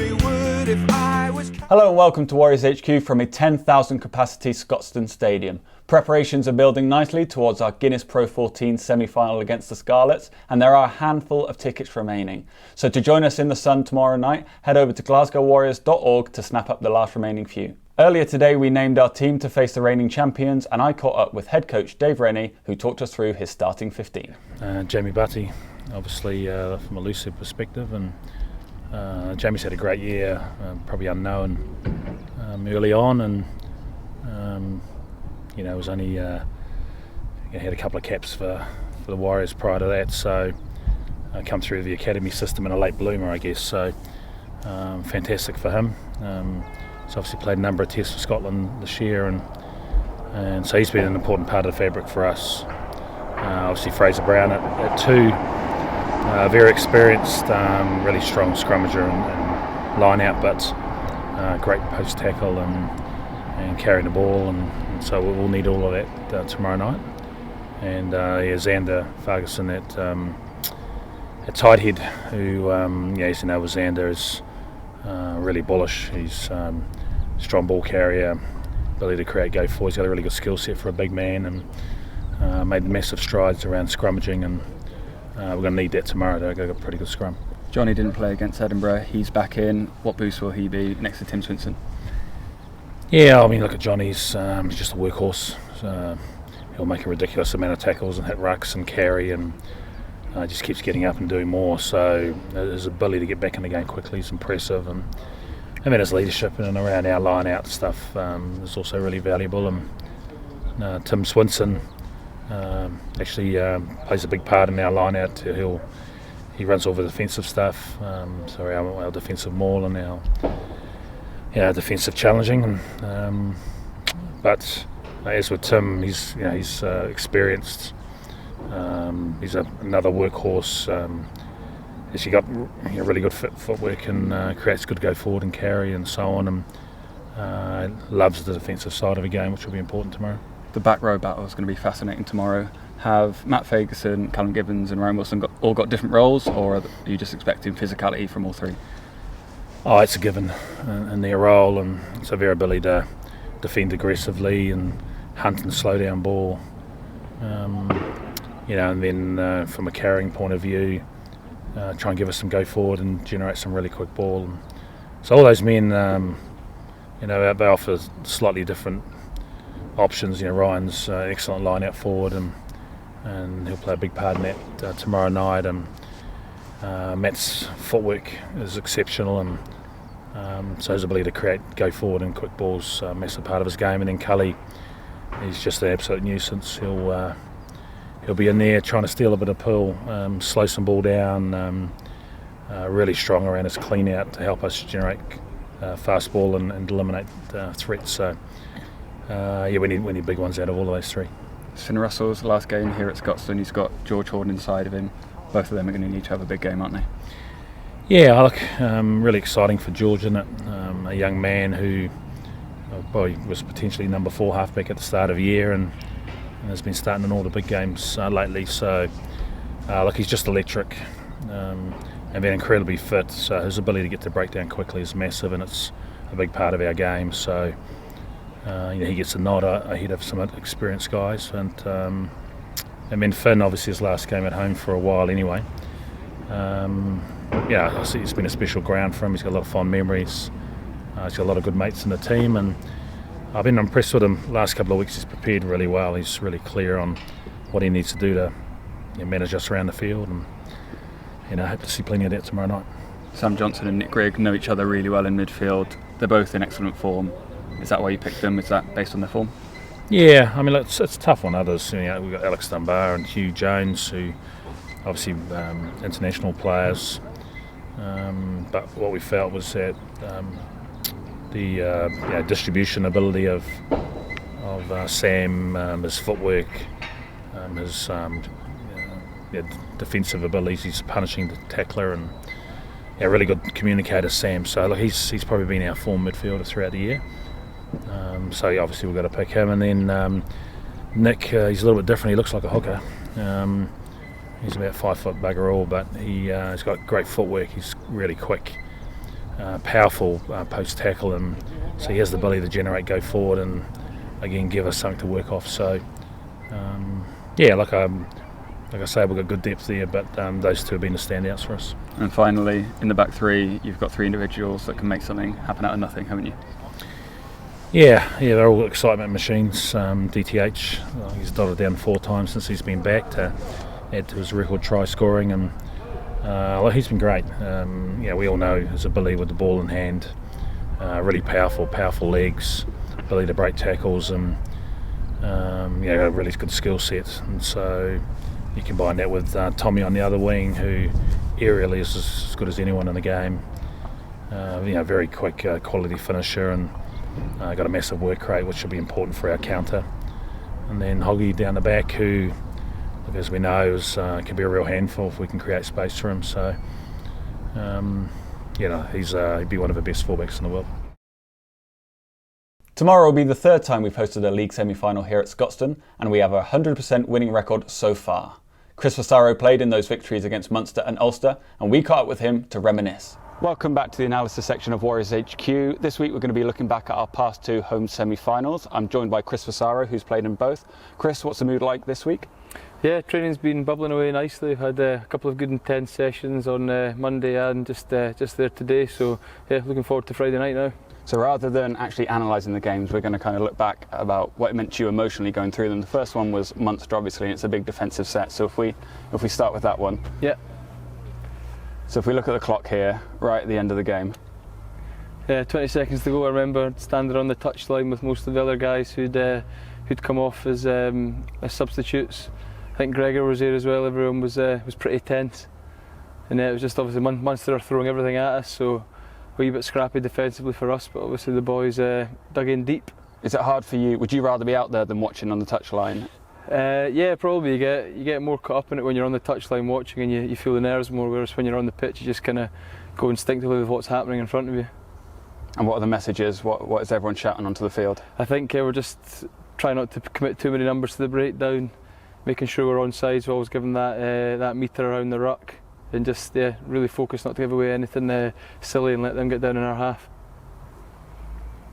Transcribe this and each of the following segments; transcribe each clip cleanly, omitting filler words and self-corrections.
be wood if I was. Hello and welcome to Warriors HQ from a 10,000 capacity Scotstoun Stadium. Preparations are building nicely towards our Guinness Pro14 semi-final against the Scarlets, and there are a handful of tickets remaining. So to join us in the sun tomorrow night, head over to glasgowwarriors.org to snap up the last remaining few. Earlier today we named our team to face the reigning champions, and I caught up with head coach Dave Rennie, who talked us through his starting 15. Jamie Butty, obviously from a Lucid perspective, and Jamie's had a great year, probably unknown early on, and was only had a couple of caps for the Warriors prior to that, so come through the academy system in a late bloomer, I guess. So fantastic for him. He's obviously played a number of tests for Scotland this year, and so he's been an important part of the fabric for us. Obviously Fraser Brown at two, very experienced, really strong scrummager and line out, but great post tackle and carrying the ball, and so we'll need all of that tomorrow night. And Xander Ferguson at tight head, who as you know, Xander is really bullish. He's strong ball carrier, ability to create go forward. He's got a really good skill set for a big man, and made massive strides around scrummaging, and we're going to need that tomorrow to go a pretty good scrum. Johnny didn't play against Edinburgh. He's back in. What boost will he be next to Tim Swinson? Yeah, I mean, look at Johnny's just a workhorse. He'll make a ridiculous amount of tackles and hit rucks and carry, and just keeps getting up and doing more. So his ability to get back in the game quickly is impressive, and then his leadership in and around our line out stuff is also really valuable. And Tim Swinson actually plays a big part in our line out. He runs all the defensive stuff, so our defensive maul and our defensive challenging. But as with Tim, he's experienced. He's another workhorse. He's got really good footwork and creates good go forward and carry and so on, and loves the defensive side of the game, which will be important tomorrow. The back row battle is going to be fascinating tomorrow. Have Matt Ferguson, Callum Gibbons and Ryan Wilson all got different roles, or are you just expecting physicality from all three? Oh, it's a given in their role, and so their ability to defend aggressively and hunt and slow down ball. And then from a carrying point of view, try and give us some go forward and generate some really quick ball. And so all those men, they offer slightly different options. Ryan's excellent line out forward, and he'll play a big part in that tomorrow night. And Matt's footwork is exceptional, and so his ability to create go forward and quick balls a massive part of his game. And then Cully, he's just an absolute nuisance. He'll be in there trying to steal a bit of pull, slow some ball down, really strong around his clean out to help us generate fast ball and eliminate threats. So we need big ones out of all of those three. Finn Russell's last game here at Scotstoun, he's got George Horn inside of him. Both of them are going to need to have a big game, aren't they? Yeah, look, really exciting for George, isn't it? A young man who was potentially number 4 halfback at the start of the year, and has been starting in all the big games lately. So, look, he's just electric, and then incredibly fit. So his ability to get to break down quickly is massive, and it's a big part of our game. So, he gets a nod ahead of some experienced guys, and then Finn, obviously his last game at home for a while anyway. I see it's been a special ground for him. He's got a lot of fond memories. He's got a lot of good mates in the team, and I've been impressed with him. Last couple of weeks he's prepared really well. He's really clear on what he needs to do to manage us around the field, and I hope to see plenty of that tomorrow night. Sam Johnson and Nick Grigg know each other really well in midfield. They're both in excellent form. Is that why you picked them? Is that based on their form? Yeah, I mean, it's tough on others. We've got Alex Dunbar and Hugh Jones, who obviously international players. But what we felt was that the distribution ability of Sam, his footwork, his defensive abilities, he's punishing the tackler, and really good communicator, Sam. So look, he's probably been our form midfielder throughout the year. So obviously we've got to pick him, and then Nick, he's a little bit different. He looks like a hooker. He's about 5 foot bugger all, but he's got great footwork. He's really quick. powerful post tackle, and so he has the ability to generate, go forward, and again give us something to work off. So like I say, we've got good depth there, but those two have been the standouts for us. And finally, in the back three, you've got three individuals that can make something happen out of nothing, haven't you? Yeah, they're all excitement machines. DTH, he's dotted down 4 times since he's been back to add to his record try scoring, and he's been great. We all know his ability with the ball in hand, really powerful legs, ability to break tackles, and a really good skill set. And so you combine that with Tommy on the other wing, who aerially is as good as anyone in the game. Very quick, quality finisher, and got a massive work rate, which will be important for our counter. And then Hoggy down the back, who, as we know, can be a real handful if we can create space for him. So, he'd be one of the best fullbacks in the world. Tomorrow will be the third time we've hosted a league semi-final here at Scotstoun, and we have a 100% winning record so far. Chris Fusaro played in those victories against Munster and Ulster, and we caught up with him to reminisce. Welcome back to the analysis section of Warriors HQ. This week we're going to be looking back at our past 2 home semi-finals. I'm joined by Chris Fusaro, who's played in both. Chris, what's the mood like this week? Yeah, training's been bubbling away nicely. We've had a couple of good intense sessions on Monday and just there today. So yeah, looking forward to Friday night now. So rather than actually analysing the games, we're going to kind of look back about what it meant to you emotionally going through them. The first one was Munster, obviously, and it's a big defensive set. So if we start with that one. Yeah. So if we look at the clock here, right at the end of the game. Yeah, 20 seconds to go. I remember standing on the touchline with most of the other guys who'd come off as substitutes. I think Gregor was there as well. Everyone was pretty tense, and it was just obviously Munster are throwing everything at us, so a wee bit scrappy defensively for us. But obviously the boys dug in deep. Is it hard for you? Would you rather be out there than watching on the touchline? Yeah, probably. You get more caught up in it when you're on the touchline watching, and you feel the nerves more. Whereas when you're on the pitch, you just kind of go instinctively with what's happening in front of you. And what are the messages? What is everyone shouting onto the field? I think we're just trying not to commit too many numbers to the breakdown, making sure we're on sides, we're always giving that metre around the ruck, and just really focus not to give away anything silly and let them get down in our half.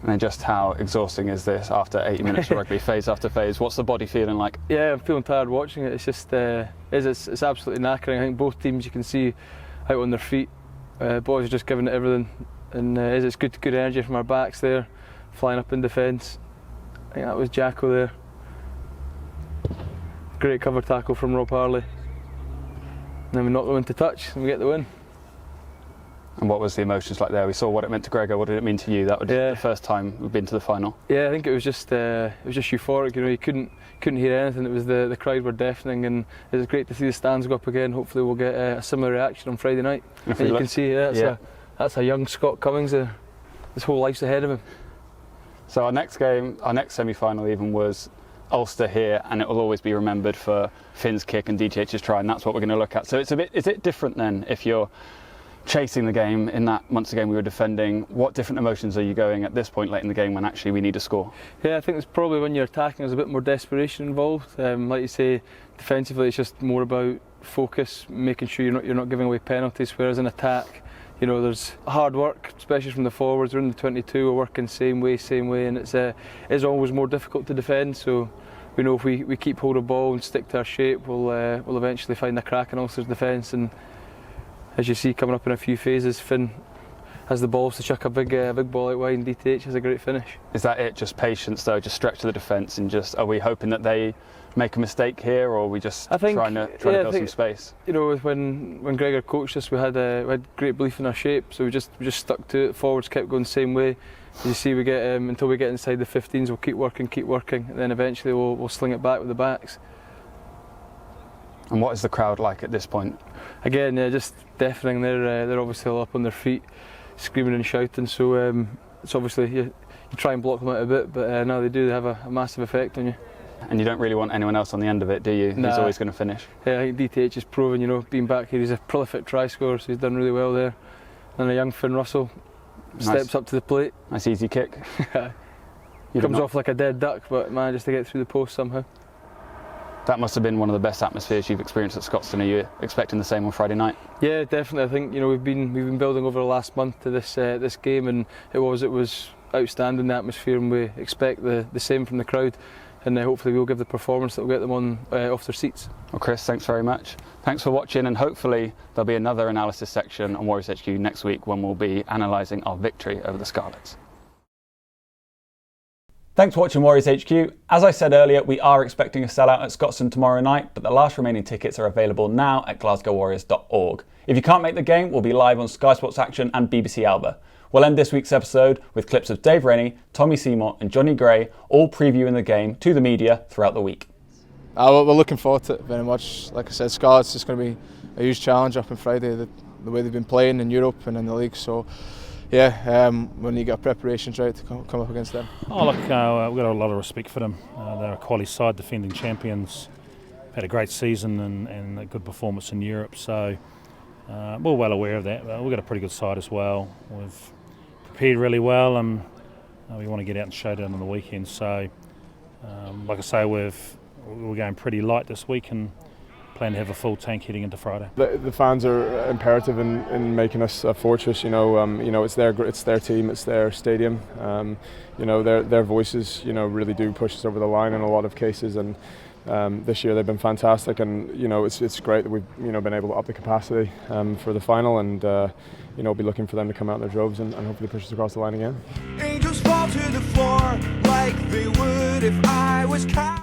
And then just how exhausting is this after 80 minutes of rugby, phase after phase? What's the body feeling like? Yeah, I'm feeling tired watching it. It's just it's absolutely knackering. I think both teams, you can see out on their feet. Boys are just giving it everything, and it's good energy from our backs there, flying up in defence. I think that was Jacko there. Great cover tackle from Rob Harley. And then we knock them into touch and we get the win. And what was the emotions like there? We saw what it meant to Gregor. What did it mean to you? That was the first time we've been to the final. Yeah, I think it was just euphoric. You couldn't hear anything. It was the crowd were deafening, and it was great to see the stands go up again. Hopefully we'll get a similar reaction on Friday night. And you can see that's a young Scott Cummings there. His whole life's ahead of him. So our next game, our next semi-final even, was Ulster here, and it will always be remembered for Finn's kick and DTH's try, and that's what we're going to look at. So is it different then if you're chasing the game? In that Munster game we were defending, what different emotions are you going at this point late in the game when actually we need a score? Yeah, I think it's probably when you're attacking there's a bit more desperation involved. Like you say, defensively it's just more about focus, making sure you're not giving away penalties, whereas in attack, there's hard work, especially from the forwards. We're in the 22, we're working same way, and it's always more difficult to defend. So we know if we keep hold of ball and stick to our shape, we'll eventually find a crack in Ulster's defence. And as you see coming up in a few phases, Finn has the balls to chuck a big ball out wide, and DTH has a great finish. Is that it? Just patience though, just stretch to the defence, and are we hoping that they make a mistake here, or are we just trying to build some space? When Gregor coached us, we had great belief in our shape, so we just stuck to it. Forwards kept going the same way. As you see, we get until we get inside the 15s, we'll keep working, and then eventually we'll sling it back with the backs. And what is the crowd like at this point? Again, just deafening. They're obviously all up on their feet, screaming and shouting. So it's obviously you try and block them out a bit, but no, they do have a massive effect on you. And you don't really want anyone else on the end of it, do you? Nah. He's always going to finish. Yeah, I think DTH is proven, being back here, he's a prolific try scorer, so he's done really well there. And a young Finn Russell steps up to the plate. Nice easy kick. Comes off like a dead duck, but manages to get through the post somehow. That must have been one of the best atmospheres you've experienced at Scotstoun. Are you expecting the same on Friday night? Yeah, definitely. I think we've been building over the last month to this game, and it was outstanding, the atmosphere, and we expect the same from the crowd. And hopefully we'll give the performance that will get them on off their seats. Well, Chris, thanks very much. Thanks for watching, and hopefully there'll be another analysis section on Warriors HQ next week when we'll be analysing our victory over the Scarlets. Thanks for watching Warriors HQ. As I said earlier, we are expecting a sellout at Scotstoun tomorrow night, but the last remaining tickets are available now at glasgowwarriors.org. If you can't make the game, we'll be live on Sky Sports Action and BBC Alba. We'll end this week's episode with clips of Dave Rennie, Tommy Seymour and Johnny Gray all previewing the game to the media throughout the week. We're looking forward to it very much. Like I said, Scarlets is going to be a huge challenge up on Friday, the way they've been playing in Europe and in the league. So yeah, we need to get preparations right to come up against them. Oh look, we've got a lot of respect for them. They're a quality side, defending champions. Had a great season and a good performance in Europe. So we're well aware of that. We've got a pretty good side as well. We've prepared really well, and we want to get out and show down on the weekend. So like I say, we're going pretty light this week and plan to have a full tank heading into Friday. The fans are imperative in making us a fortress. It's their team, it's their stadium. Their voices, really do push us over the line in a lot of cases. And this year they've been fantastic, and it's great that we've been able to up the capacity for the final, and be looking for them to come out in their droves and hopefully push us across the line again. Angels fall to the floor like they would if I was